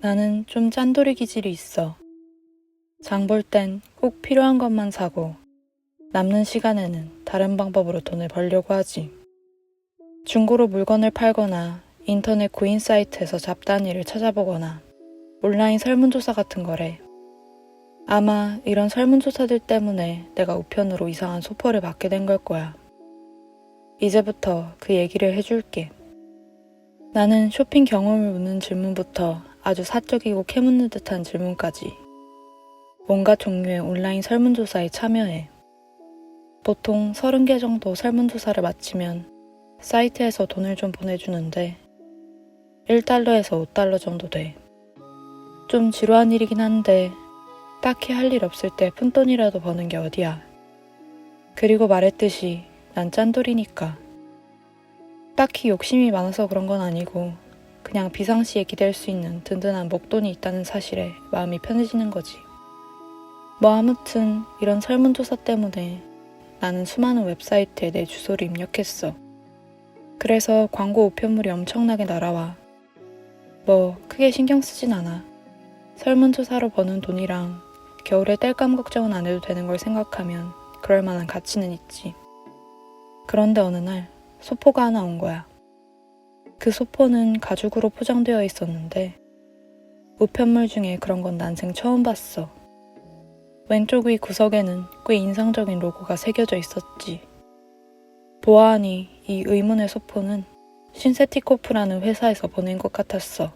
나는 좀 짠돌이 기질이 있어. 장 볼 땐 꼭 필요한 것만 사고 남는 시간에는 다른 방법으로 돈을 벌려고 하지. 중고로 물건을 팔거나 인터넷 구인 사이트에서 잡다한 일을 찾아보거나 온라인 설문조사 같은 거래. 아마 이런 설문조사들 때문에 내가 우편으로 이상한 소포를 받게 된 걸 거야. 이제부터 그 얘기를 해줄게. 나는 쇼핑 경험을 묻는 질문부터 아주 사적이고 캐묻는 듯한 질문까지 온갖 종류의 온라인 설문조사에 참여해. 보통 30개 정도 설문조사를 마치면 사이트에서 돈을 좀 보내주는데 1달러에서 5달러 정도 돼. 좀 지루한 일이긴 한데 딱히 할 일 없을 때 푼돈이라도 버는 게 어디야. 그리고 말했듯이 난 짠돌이니까. 딱히 욕심이 많아서 그런 건 아니고 그냥 비상시에 기댈 수 있는 든든한 목돈이 있다는 사실에 마음이 편해지는 거지. 뭐 아무튼 이런 설문조사 때문에 나는 수많은 웹사이트에 내 주소를 입력했어. 그래서 광고 우편물이 엄청나게 날아와. 뭐 크게 신경 쓰진 않아. 설문조사로 버는 돈이랑 겨울에 땔감 걱정은 안 해도 되는 걸 생각하면 그럴 만한 가치는 있지. 그런데 어느 날 소포가 하나 온 거야. 그 소포는 가죽으로 포장되어 있었는데 우편물 중에 그런 건 난생 처음 봤어. 왼쪽 위 구석에는 꽤 인상적인 로고가 새겨져 있었지. 보아하니 이 의문의 소포는 신세티코프라는 회사에서 보낸 것 같았어.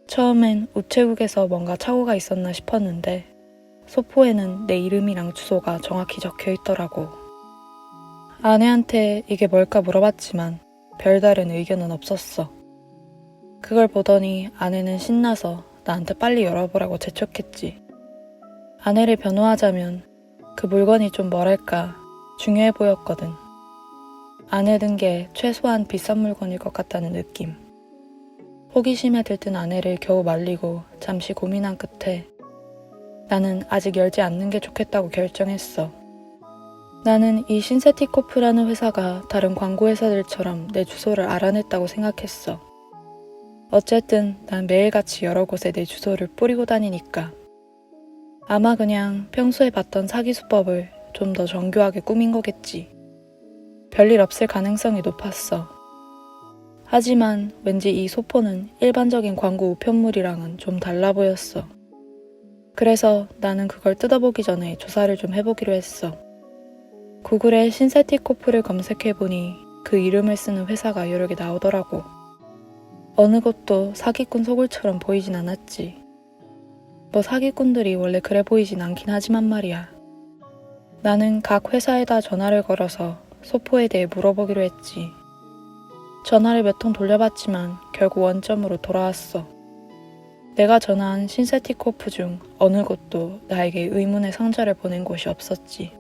처음엔 우체국에서 뭔가 착오가 있었나 싶었는데 소포에는 내 이름이랑 주소가 정확히 적혀 있더라고. 아내한테 이게 뭘까 물어봤지만 별다른 의견은 없었어. 그걸 보더니 아내는 신나서 나한테 빨리 열어보라고 재촉했지. 아내를 변호하자면 그 물건이 좀 뭐랄까 중요해 보였거든. 아내 든 게 최소한 비싼 물건일 것 같다는 느낌. 호기심에 들뜬 아내를 겨우 말리고 잠시 고민한 끝에 나는 아직 열지 않는 게 좋겠다고 결정했어. 나는 이 신세티코프라는 회사가 다른 광고 회사들처럼 내 주소를 알아냈다고 생각했어. 어쨌든 난 매일같이 여러 곳에 내 주소를 뿌리고 다니니까. 아마 그냥 평소에 봤던 사기 수법을 좀 더 정교하게 꾸민 거겠지. 별일 없을 가능성이 높았어. 하지만 왠지 이 소포는 일반적인 광고 우편물이랑은 좀 달라 보였어. 그래서 나는 그걸 뜯어보기 전에 조사를 좀 해보기로 했어. 구글에 신세티코프를 검색해보니 그 이름을 쓰는 회사가 여러 개 나오더라고. 어느 곳도 사기꾼 소굴처럼 보이진 않았지. 뭐 사기꾼들이 원래 그래 보이진 않긴 하지만 말이야. 나는 각 회사에다 전화를 걸어서 소포에 대해 물어보기로 했지. 전화를 몇 통 돌려봤지만 결국 원점으로 돌아왔어. 내가 전화한 신세티코프 중 어느 곳도 나에게 의문의 상자를 보낸 곳이 없었지.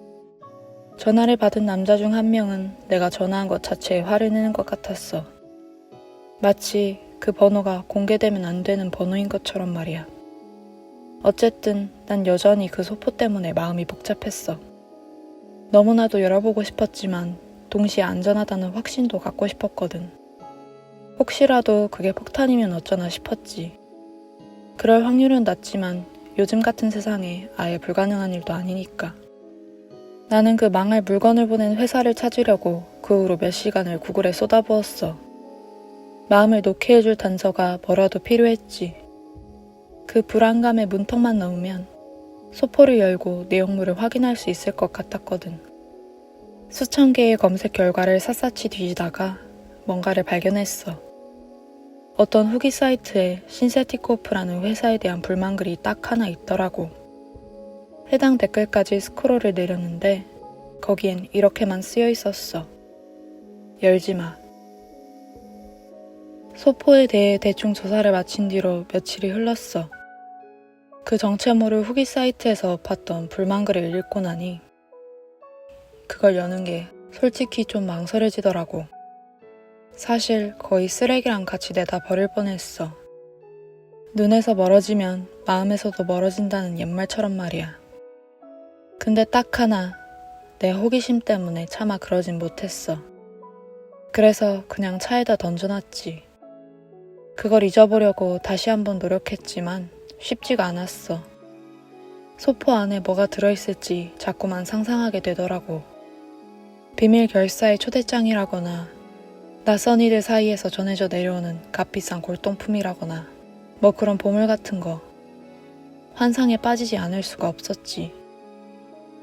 전화를 받은 남자 중 한 명은 내가 전화한 것 자체에 화를 내는 것 같았어. 마치 그 번호가 공개되면 안 되는 번호인 것처럼 말이야. 어쨌든 난 여전히 그 소포 때문에 마음이 복잡했어. 너무나도 열어보고 싶었지만 동시에 안전하다는 확신도 갖고 싶었거든. 혹시라도 그게 폭탄이면 어쩌나 싶었지. 그럴 확률은 낮지만 요즘 같은 세상에 아예 불가능한 일도 아니니까. 나는 그 망할 물건을 보낸 회사를 찾으려고 그 후로 몇 시간을 구글에 쏟아부었어. 마음을 놓게 해줄 단서가 뭐라도 필요했지. 그 불안감에 문턱만 넘으면 소포를 열고 내용물을 확인할 수 있을 것 같았거든. 수천 개의 검색 결과를 샅샅이 뒤지다가 뭔가를 발견했어. 어떤 후기 사이트에 신세티코프라는 회사에 대한 불만글이 딱 하나 있더라고. 해당 댓글까지 스크롤을 내렸는데 거기엔 이렇게만 쓰여 있었어. 열지 마. 소포에 대해 대충 조사를 마친 뒤로 며칠이 흘렀어. 그 정체 모를 후기 사이트에서 봤던 불만글을 읽고 나니 그걸 여는 게 솔직히 좀 망설여지더라고. 사실 거의 쓰레기랑 같이 내다 버릴 뻔했어. 눈에서 멀어지면 마음에서도 멀어진다는 옛말처럼 말이야. 근데 딱 하나, 내 호기심 때문에 차마 그러진 못했어. 그래서 그냥 차에다 던져놨지. 그걸 잊어보려고 다시 한번 노력했지만 쉽지가 않았어. 소포 안에 뭐가 들어있을지 자꾸만 상상하게 되더라고. 비밀 결사의 초대장이라거나 낯선 이들 사이에서 전해져 내려오는 값비싼 골동품이라거나 뭐 그런 보물 같은 거. 환상에 빠지지 않을 수가 없었지.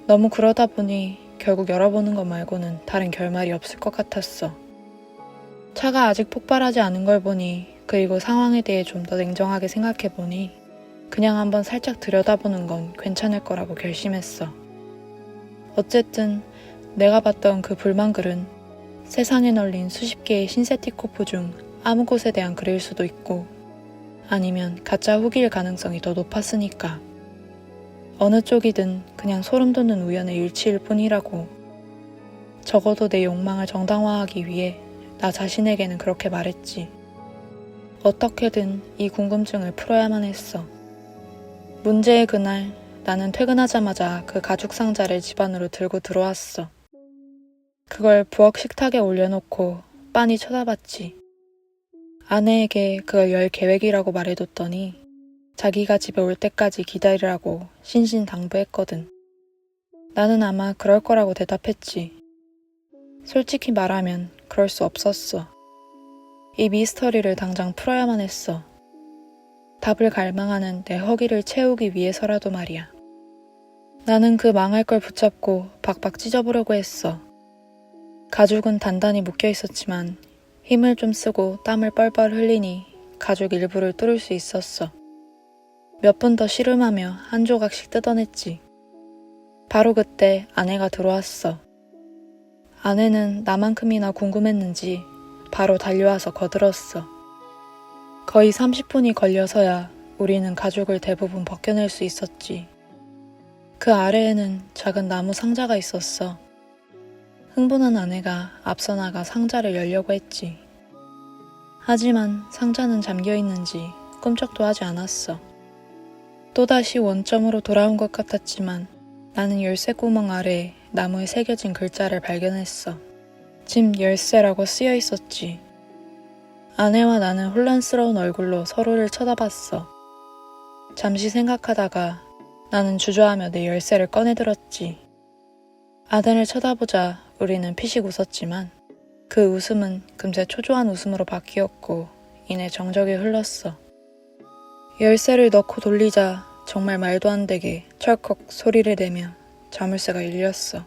너무 그러다 보니 결국 열어보는 것 말고는 다른 결말이 없을 것 같았어. 차가 아직 폭발하지 않은 걸 보니, 그리고 상황에 대해 좀 더 냉정하게 생각해보니 그냥 한번 살짝 들여다보는 건 괜찮을 거라고 결심했어. 어쨌든 내가 봤던 그 불만글은 세상에 널린 수십 개의 신세티코프 중 아무 곳에 대한 글일 수도 있고, 아니면 가짜 후기일 가능성이 더 높았으니까. 어느 쪽이든 그냥 소름 돋는 우연의 일치일 뿐이라고. 적어도 내 욕망을 정당화하기 위해 나 자신에게는 그렇게 말했지. 어떻게든 이 궁금증을 풀어야만 했어. 문제의 그날, 나는 퇴근하자마자 그 가죽 상자를 집 안으로 들고 들어왔어. 그걸 부엌 식탁에 올려놓고 빤히 쳐다봤지. 아내에게 그걸 열 계획이라고 말해뒀더니 자기가 집에 올 때까지 기다리라고 신신당부했거든. 나는 아마 그럴 거라고 대답했지. 솔직히 말하면 그럴 수 없었어. 이 미스터리를 당장 풀어야만 했어. 답을 갈망하는 내 허기를 채우기 위해서라도 말이야. 나는 그 망할 걸 붙잡고 박박 찢어보려고 했어. 가죽은 단단히 묶여 있었지만 힘을 좀 쓰고 땀을 뻘뻘 흘리니 가죽 일부를 뚫을 수 있었어. 몇 분 더 씨름하며 한 조각씩 뜯어냈지. 바로 그때 아내가 들어왔어. 아내는 나만큼이나 궁금했는지 바로 달려와서 거들었어. 거의 30분이 걸려서야 우리는 가죽을 대부분 벗겨낼 수 있었지. 그 아래에는 작은 나무 상자가 있었어. 흥분한 아내가 앞서 나가 상자를 열려고 했지. 하지만 상자는 잠겨 있는지 꿈쩍도 하지 않았어. 또다시 원점으로 돌아온 것 같았지만 나는 열쇠 구멍 아래에 나무에 새겨진 글자를 발견했어. 집 열쇠라고 쓰여 있었지. 아내와 나는 혼란스러운 얼굴로 서로를 쳐다봤어. 잠시 생각하다가 나는 주저하며 내 열쇠를 꺼내들었지. 아내를 쳐다보자 우리는 피식 웃었지만 그 웃음은 금세 초조한 웃음으로 바뀌었고 이내 정적이 흘렀어. 열쇠를 넣고 돌리자 정말 말도 안 되게 철컥 소리를 내며 자물쇠가 열렸어.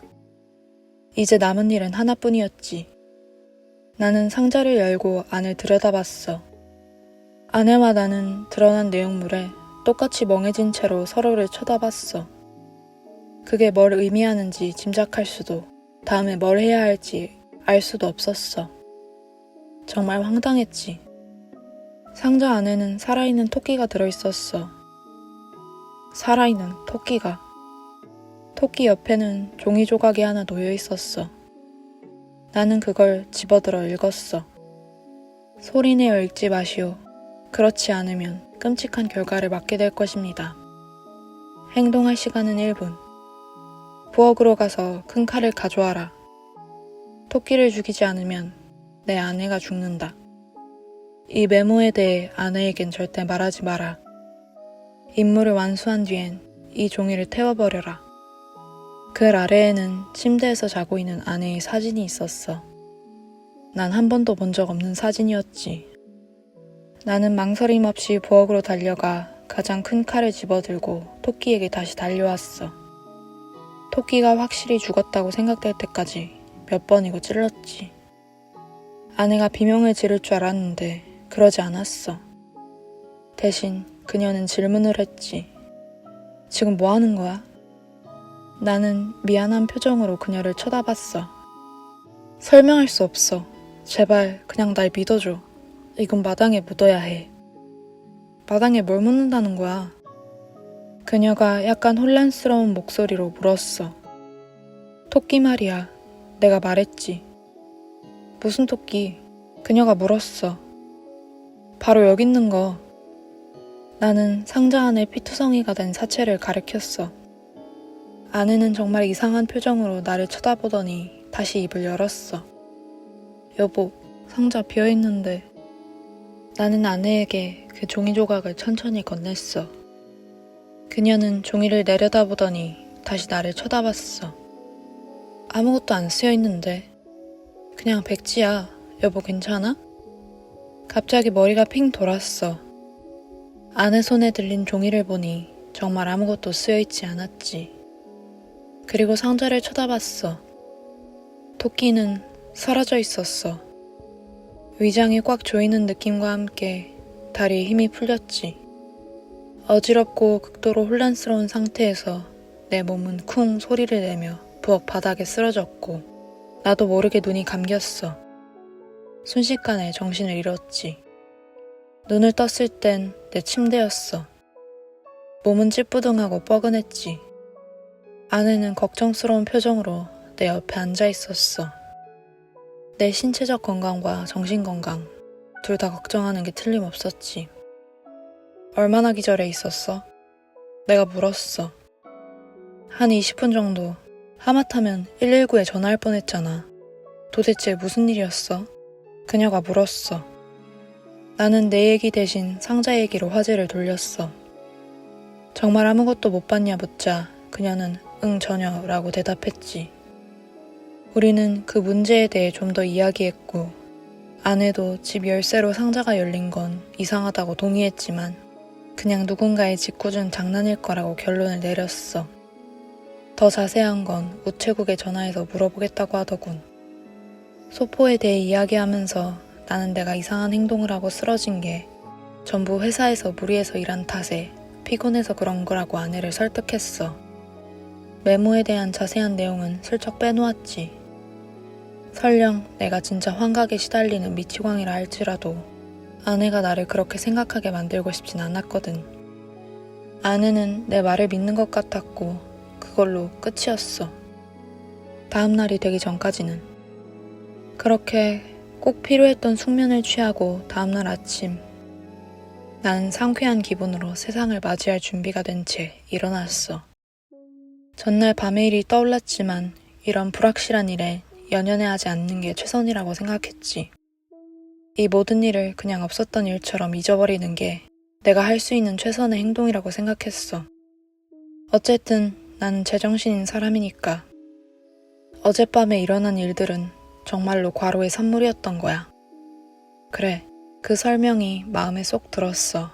이제 남은 일은 하나뿐이었지. 나는 상자를 열고 안을 들여다봤어. 아내와 나는 드러난 내용물에 똑같이 멍해진 채로 서로를 쳐다봤어. 그게 뭘 의미하는지 짐작할 수도, 다음에 뭘 해야 할지 알 수도 없었어. 정말 황당했지. 상자 안에는 살아있는 토끼가 들어있었어. 살아있는 토끼가. 토끼 옆에는 종이 조각이 하나 놓여 있었어. 나는 그걸 집어들어 읽었어. 소리내어 읽지 마시오. 그렇지 않으면 끔찍한 결과를 맞게 될 것입니다. 행동할 시간은 1분. 부엌으로 가서 큰 칼을 가져와라. 토끼를 죽이지 않으면 내 아내가 죽는다. 이 메모에 대해 아내에겐 절대 말하지 마라. 임무를 완수한 뒤엔 이 종이를 태워버려라. 글 아래에는 침대에서 자고 있는 아내의 사진이 있었어. 난 한 번도 본 적 없는 사진이었지. 나는 망설임 없이 부엌으로 달려가 가장 큰 칼을 집어들고 토끼에게 다시 달려왔어. 토끼가 확실히 죽었다고 생각될 때까지 몇 번이고 찔렀지. 아내가 비명을 지를 줄 알았는데 그러지 않았어. 대신 그녀는 질문을 했지. 지금 뭐 하는 거야? 나는 미안한 표정으로 그녀를 쳐다봤어. 설명할 수 없어. 제발 그냥 날 믿어줘. 이건 마당에 묻어야 해. 마당에 뭘 묻는다는 거야? 그녀가 약간 혼란스러운 목소리로 물었어. 토끼 말이야. 내가 말했지. 무슨 토끼? 그녀가 물었어. 바로 여기 있는 거. 나는 상자 안에 피투성이가 된 사체를 가리켰어. 아내는 정말 이상한 표정으로 나를 쳐다보더니 다시 입을 열었어. 여보, 상자 비어있는데. 나는 아내에게 그 종이 조각을 천천히 건넸어. 그녀는 종이를 내려다보더니 다시 나를 쳐다봤어. 아무것도 안 쓰여 있는데. 그냥 백지야. 여보 괜찮아? 갑자기 머리가 핑 돌았어. 아내 손에 들린 종이를 보니 정말 아무것도 쓰여 있지 않았지. 그리고 상자를 쳐다봤어. 토끼는 사라져 있었어. 위장이 꽉 조이는 느낌과 함께 다리에 힘이 풀렸지. 어지럽고 극도로 혼란스러운 상태에서 내 몸은 쿵 소리를 내며 부엌 바닥에 쓰러졌고 나도 모르게 눈이 감겼어. 순식간에 정신을 잃었지. 눈을 떴을 땐 내 침대였어. 몸은 찌뿌둥하고 뻐근했지. 아내는 걱정스러운 표정으로 내 옆에 앉아 있었어. 내 신체적 건강과 정신 건강 둘 다 걱정하는 게 틀림없었지. 얼마나 기절해 있었어? 내가 물었어. 한 20분 정도. 하마터면 119에 전화할 뻔했잖아. 도대체 무슨 일이었어? 그녀가 물었어. 나는 내 얘기 대신 상자 얘기로 화제를 돌렸어. 정말 아무것도 못 봤냐 묻자 그녀는 응 전혀 라고 대답했지. 우리는 그 문제에 대해 좀 더 이야기했고 아내도 집 열쇠로 상자가 열린 건 이상하다고 동의했지만 그냥 누군가의 짓궂은 장난일 거라고 결론을 내렸어. 더 자세한 건 우체국에 전화해서 물어보겠다고 하더군. 소포에 대해 이야기하면서 나는 내가 이상한 행동을 하고 쓰러진 게 전부 회사에서 무리해서 일한 탓에 피곤해서 그런 거라고 아내를 설득했어. 메모에 대한 자세한 내용은 슬쩍 빼놓았지. 설령 내가 진짜 환각에 시달리는 미치광이라 할지라도 아내가 나를 그렇게 생각하게 만들고 싶진 않았거든. 아내는 내 말을 믿는 것 같았고 그걸로 끝이었어. 다음 날이 되기 전까지는. 그렇게 꼭 필요했던 숙면을 취하고 다음날 아침 나는 상쾌한 기분으로 세상을 맞이할 준비가 된 채 일어났어. 전날 밤의 일이 떠올랐지만 이런 불확실한 일에 연연해하지 않는 게 최선이라고 생각했지. 이 모든 일을 그냥 없었던 일처럼 잊어버리는 게 내가 할 수 있는 최선의 행동이라고 생각했어. 어쨌든 나는 제정신인 사람이니까. 어젯밤에 일어난 일들은 정말로 과로의 산물이었던 거야. 그래, 그 설명이 마음에 쏙 들었어.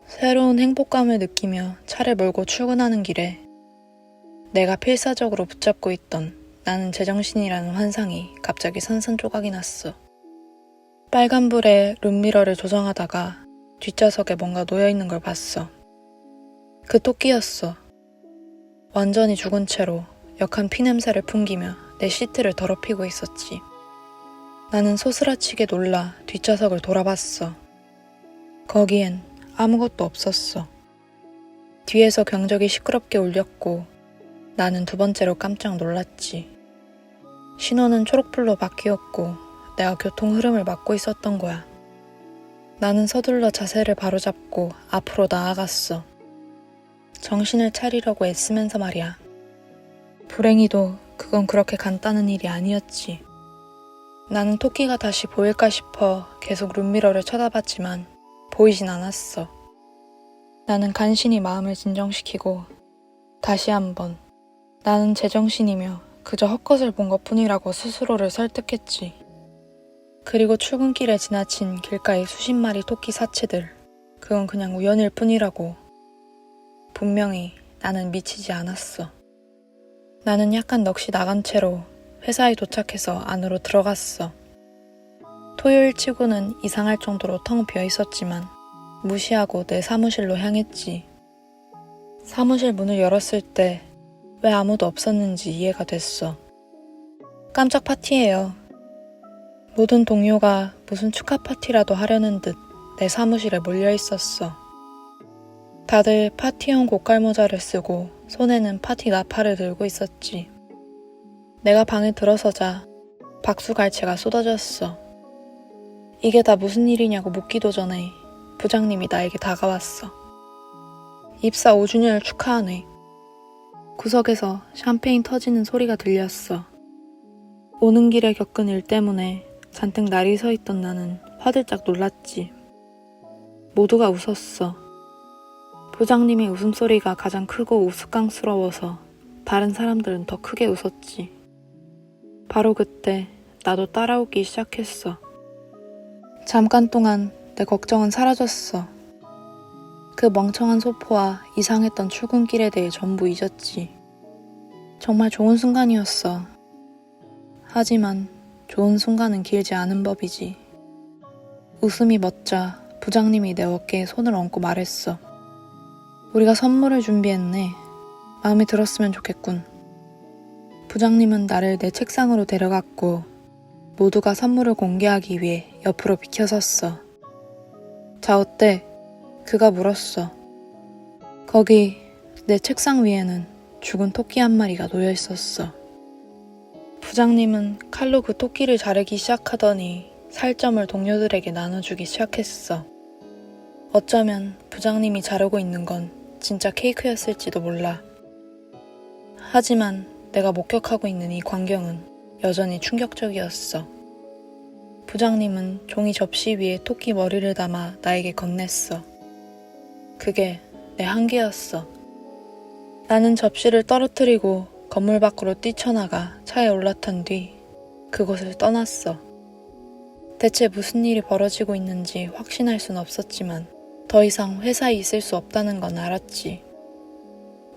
새로운 행복감을 느끼며 차를 몰고 출근하는 길에 내가 필사적으로 붙잡고 있던 나는 제정신이라는 환상이 갑자기 산산조각이 났어. 빨간불에 룸미러를 조정하다가 뒷좌석에 뭔가 놓여있는 걸 봤어. 그 토끼였어. 완전히 죽은 채로 역한 피냄새를 풍기며 내 시트를 더럽히고 있었지. 나는 소스라치게 놀라 뒷좌석을 돌아봤어. 거기엔 아무것도 없었어. 뒤에서 경적이 시끄럽게 울렸고 나는 두 번째로 깜짝 놀랐지. 신호는 초록불로 바뀌었고 내가 교통 흐름을 막고 있었던 거야. 나는 서둘러 자세를 바로잡고 앞으로 나아갔어. 정신을 차리려고 애쓰면서 말이야. 불행히도 그건 그렇게 간단한 일이 아니었지. 나는 토끼가 다시 보일까 싶어 계속 룸미러를 쳐다봤지만 보이진 않았어. 나는 간신히 마음을 진정시키고 다시 한번 나는 제정신이며 그저 헛것을 본 것뿐이라고 스스로를 설득했지. 그리고 출근길에 지나친 길가의 수십 마리 토끼 사체들, 그건 그냥 우연일 뿐이라고. 분명히 나는 미치지 않았어. 나는 약간 넋이 나간 채로 회사에 도착해서 안으로 들어갔어. 토요일 치고는 이상할 정도로 텅 비어 있었지만 무시하고 내 사무실로 향했지. 사무실 문을 열었을 때 왜 아무도 없었는지 이해가 됐어. 깜짝 파티예요. 모든 동료가 무슨 축하 파티라도 하려는 듯 내 사무실에 몰려 있었어. 다들 파티용 고깔모자를 쓰고 손에는 파티 나팔을 들고 있었지. 내가 방에 들어서자 박수갈채가 쏟아졌어. 이게 다 무슨 일이냐고 묻기도 전에 부장님이 나에게 다가왔어. 입사 5주년을 축하하네. 구석에서 샴페인 터지는 소리가 들렸어. 오는 길에 겪은 일 때문에 잔뜩 날이 서 있던 나는 화들짝 놀랐지. 모두가 웃었어. 부장님의 웃음소리가 가장 크고 우스꽝스러워서 다른 사람들은 더 크게 웃었지. 바로 그때 나도 따라웃기 시작했어. 잠깐 동안 내 걱정은 사라졌어. 그 멍청한 소포와 이상했던 출근길에 대해 전부 잊었지. 정말 좋은 순간이었어. 하지만 좋은 순간은 길지 않은 법이지. 웃음이 멎자 부장님이 내 어깨에 손을 얹고 말했어. 우리가 선물을 준비했네. 마음에 들었으면 좋겠군. 부장님은 나를 내 책상으로 데려갔고 모두가 선물을 공개하기 위해 옆으로 비켜섰어. 자, 어때? 그가 물었어. 거기 내 책상 위에는 죽은 토끼 한 마리가 놓여 있었어. 부장님은 칼로 그 토끼를 자르기 시작하더니 살점을 동료들에게 나눠주기 시작했어. 어쩌면 부장님이 자르고 있는 건 진짜 케이크였을지도 몰라. 하지만 내가 목격하고 있는 이 광경은 여전히 충격적이었어. 부장님은 종이 접시 위에 토끼 머리를 담아 나에게 건넸어. 그게 내 한계였어. 나는 접시를 떨어뜨리고 건물 밖으로 뛰쳐나가 차에 올라탄 뒤 그곳을 떠났어. 대체 무슨 일이 벌어지고 있는지 확신할 순 없었지만 더 이상 회사에 있을 수 없다는 건 알았지.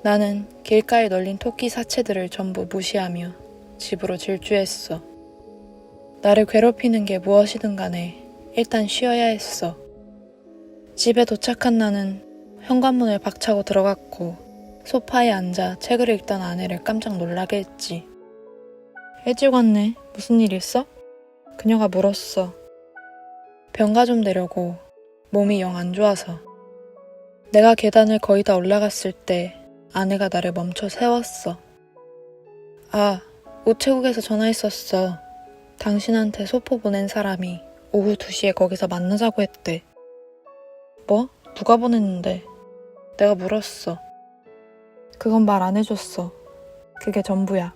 나는 길가에 널린 토끼 사체들을 전부 무시하며 집으로 질주했어. 나를 괴롭히는 게 무엇이든 간에 일단 쉬어야 했어. 집에 도착한 나는 현관문을 박차고 들어갔고 소파에 앉아 책을 읽던 아내를 깜짝 놀라게 했지. 일찍 왔네. 무슨 일 있어? 그녀가 물었어. 병가 좀 내려고. 몸이 영 안 좋아서. 내가 계단을 거의 다 올라갔을 때 아내가 나를 멈춰 세웠어. 아, 우체국에서 전화했었어. 당신한테 소포 보낸 사람이 오후 2시에 거기서 만나자고 했대. 뭐? 누가 보냈는데? 내가 물었어. 그건 말 안 해줬어. 그게 전부야.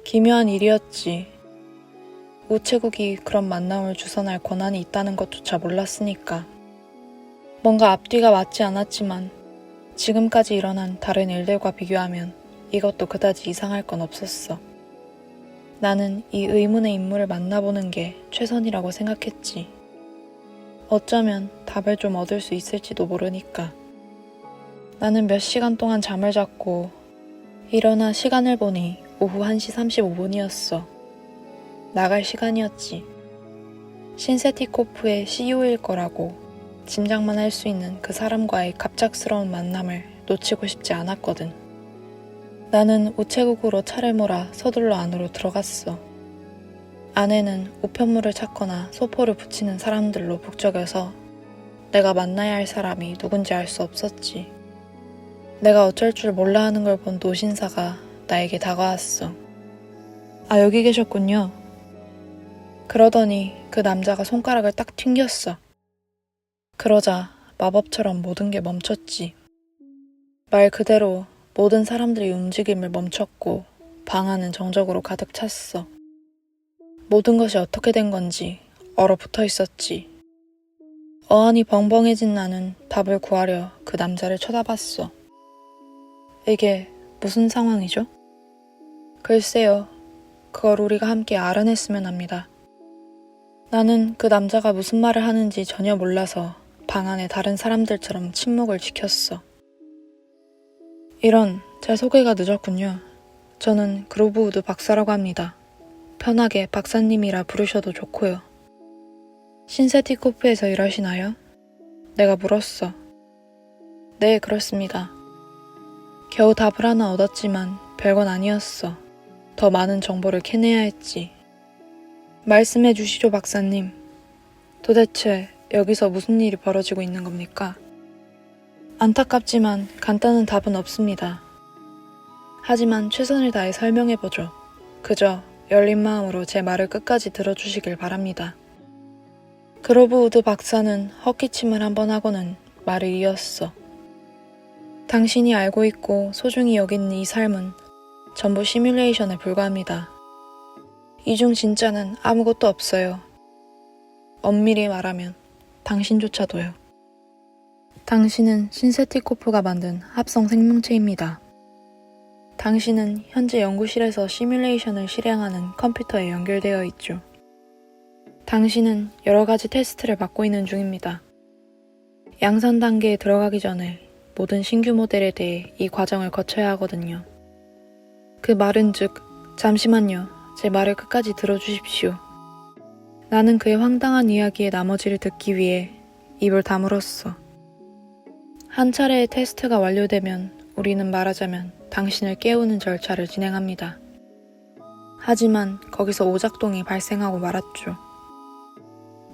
기묘한 일이었지. 우체국이 그런 만남을 주선할 권한이 있다는 것조차 몰랐으니까. 뭔가 앞뒤가 맞지 않았지만 지금까지 일어난 다른 일들과 비교하면 이것도 그다지 이상할 건 없었어. 나는 이 의문의 인물을 만나보는 게 최선이라고 생각했지. 어쩌면 답을 좀 얻을 수 있을지도 모르니까. 나는 몇 시간 동안 잠을 잤고 일어나 시간을 보니 오후 1시 35분이었어. 나갈 시간이었지. 신세티코프의 CEO일 거라고 짐작만 할 수 있는 그 사람과의 갑작스러운 만남을 놓치고 싶지 않았거든. 나는 우체국으로 차를 몰아 서둘러 안으로 들어갔어. 안에는 우편물을 찾거나 소포를 붙이는 사람들로 북적여서 내가 만나야 할 사람이 누군지 알 수 없었지. 내가 어쩔 줄 몰라 하는 걸 본 노신사가 나에게 다가왔어. 아, 여기 계셨군요. 그러더니 그 남자가 손가락을 딱 튕겼어. 그러자 마법처럼 모든 게 멈췄지. 말 그대로 모든 사람들이 움직임을 멈췄고 방 안은 정적으로 가득 찼어. 모든 것이 어떻게 된 건지 얼어붙어 있었지. 어안이 벙벙해진 나는 답을 구하려 그 남자를 쳐다봤어. 이게 무슨 상황이죠? 글쎄요. 그걸 우리가 함께 알아냈으면 합니다. 나는 그 남자가 무슨 말을 하는지 전혀 몰라서 방 안에 다른 사람들처럼 침묵을 지켰어. 이런, 제 소개가 늦었군요. 저는 그로브우드 박사라고 합니다. 편하게 박사님이라 부르셔도 좋고요. 신세티코프에서 일하시나요? 내가 물었어. 네, 그렇습니다. 겨우 답을 하나 얻었지만 별건 아니었어. 더 많은 정보를 캐내야 했지. 말씀해 주시죠, 박사님. 도대체 여기서 무슨 일이 벌어지고 있는 겁니까? 안타깝지만 간단한 답은 없습니다. 하지만 최선을 다해 설명해보죠. 그저 열린 마음으로 제 말을 끝까지 들어주시길 바랍니다. 그로브우드 박사는 헛기침을 한번 하고는 말을 이었어. 당신이 알고 있고 소중히 여기는 이 삶은 전부 시뮬레이션에 불과합니다. 이 중 진짜는 아무것도 없어요. 엄밀히 말하면 당신조차도요. 당신은 신세티코프가 만든 합성 생명체입니다. 당신은 현재 연구실에서 시뮬레이션을 실행하는 컴퓨터에 연결되어 있죠. 당신은 여러 가지 테스트를 받고 있는 중입니다. 양산 단계에 들어가기 전에 모든 신규 모델에 대해 이 과정을 거쳐야 하거든요. 그 말은 즉, 잠시만요. 제 말을 끝까지 들어주십시오. 나는 그의 황당한 이야기의 나머지를 듣기 위해 입을 다물었어. 한 차례의 테스트가 완료되면 우리는 말하자면 당신을 깨우는 절차를 진행합니다. 하지만 거기서 오작동이 발생하고 말았죠.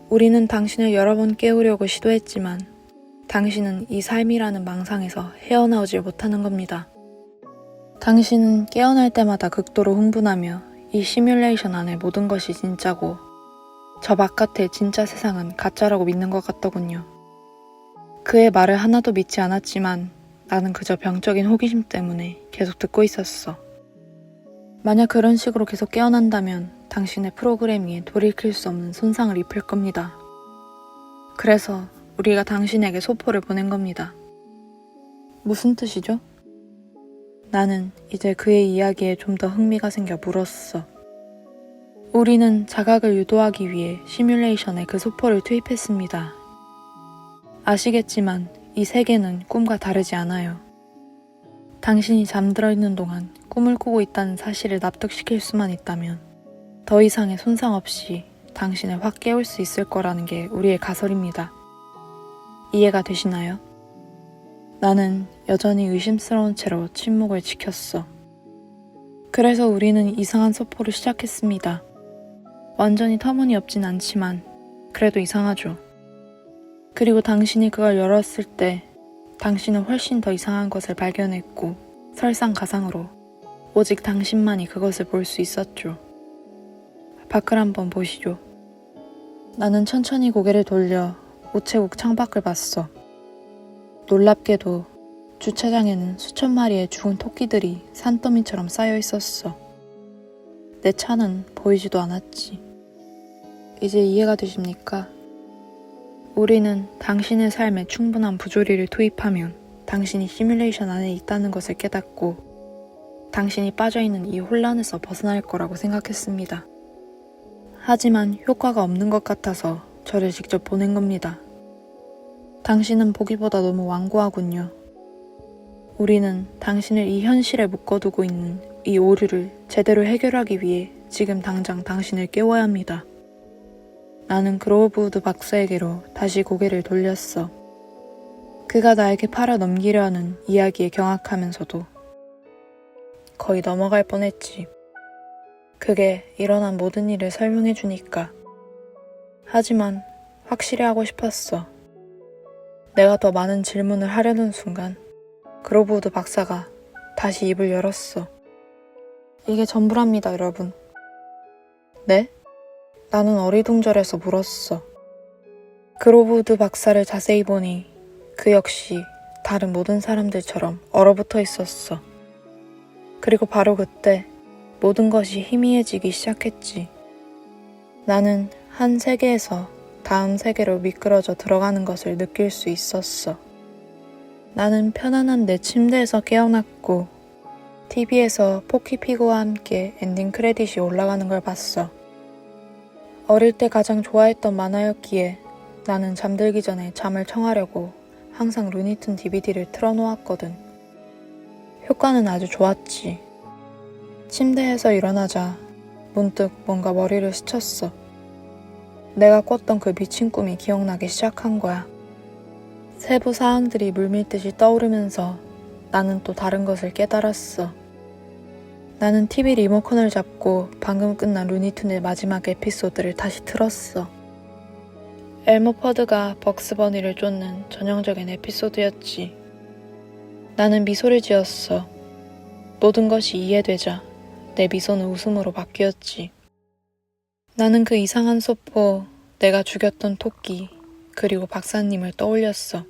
우리는 당신을 여러 번 깨우려고 시도했지만 당신은 이 삶이라는 망상에서 헤어나오질 못하는 겁니다. 당신은 깨어날 때마다 극도로 흥분하며 이 시뮬레이션 안에 모든 것이 진짜고 저 바깥의 진짜 세상은 가짜라고 믿는 것 같더군요. 그의 말을 하나도 믿지 않았지만 나는 그저 병적인 호기심 때문에 계속 듣고 있었어. 만약 그런 식으로 계속 깨어난다면 당신의 프로그래밍에 돌이킬 수 없는 손상을 입힐 겁니다. 그래서 우리가 당신에게 소포를 보낸 겁니다. 무슨 뜻이죠? 나는 이제 그의 이야기에 좀 더 흥미가 생겨 물었어. 우리는 자각을 유도하기 위해 시뮬레이션에 그 소포를 투입했습니다. 아시겠지만 이 세계는 꿈과 다르지 않아요. 당신이 잠들어 있는 동안 꿈을 꾸고 있다는 사실을 납득시킬 수만 있다면 더 이상의 손상 없이 당신을 확 깨울 수 있을 거라는 게 우리의 가설입니다. 이해가 되시나요? 나는 여전히 의심스러운 채로 침묵을 지켰어. 그래서 우리는 이상한 소포를 시작했습니다. 완전히 터무니없진 않지만 그래도 이상하죠. 그리고 당신이 그걸 열었을 때 당신은 훨씬 더 이상한 것을 발견했고 설상가상으로 오직 당신만이 그것을 볼 수 있었죠. 밖을 한번 보시죠. 나는 천천히 고개를 돌려 우체국 창밖을 봤어. 놀랍게도 주차장에는 수천 마리의 죽은 토끼들이 산더미처럼 쌓여 있었어. 내 차는 보이지도 않았지. 이제 이해가 되십니까? 우리는 당신의 삶에 충분한 부조리를 투입하면 당신이 시뮬레이션 안에 있다는 것을 깨닫고 당신이 빠져있는 이 혼란에서 벗어날 거라고 생각했습니다. 하지만 효과가 없는 것 같아서 저를 직접 보낸 겁니다. 당신은 보기보다 너무 완고하군요. 우리는 당신을 이 현실에 묶어두고 있는 이 오류를 제대로 해결하기 위해 지금 당장 당신을 깨워야 합니다. 나는 그로우브우드 박사에게로 다시 고개를 돌렸어. 그가 나에게 팔아 넘기려 하는 이야기에 경악하면서도 거의 넘어갈 뻔했지. 그게 일어난 모든 일을 설명해 주니까. 하지만 확실히 하고 싶었어. 내가 더 많은 질문을 하려는 순간 그로우브우드 박사가 다시 입을 열었어. 이게 전부랍니다, 여러분. 네? 나는 어리둥절해서 물었어. 그로우브우드 박사를 자세히 보니 그 역시 다른 모든 사람들처럼 얼어붙어 있었어. 그리고 바로 그때 모든 것이 희미해지기 시작했지. 나는 한 세계에서 다음 세계로 미끄러져 들어가는 것을 느낄 수 있었어. 나는 편안한 내 침대에서 깨어났고 TV에서 포키피그와 함께 엔딩 크레딧이 올라가는 걸 봤어. 어릴 때 가장 좋아했던 만화였기에 나는 잠들기 전에 잠을 청하려고 항상 루니툰 DVD를 틀어놓았거든. 효과는 아주 좋았지. 침대에서 일어나자 문득 뭔가 머리를 스쳤어. 내가 꿨던 그 미친 꿈이 기억나기 시작한 거야. 세부 사항들이 물밀듯이 떠오르면서 나는 또 다른 것을 깨달았어. 나는 TV 리모컨을 잡고 방금 끝난 루니툰의 마지막 에피소드를 다시 틀었어. 엘모 퍼드가 벅스버니를 쫓는 전형적인 에피소드였지. 나는 미소를 지었어. 모든 것이 이해되자 내 미소는 웃음으로 바뀌었지. 나는 그 이상한 소포, 내가 죽였던 토끼, 그리고 박사님을 떠올렸어.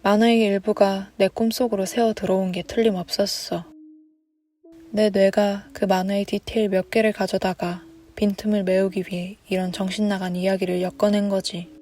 만화의 일부가 내 꿈속으로 새어 들어온 게 틀림없었어. 내 뇌가 그 만화의 디테일 몇 개를 가져다가 빈틈을 메우기 위해 이런 정신나간 이야기를 엮어낸 거지.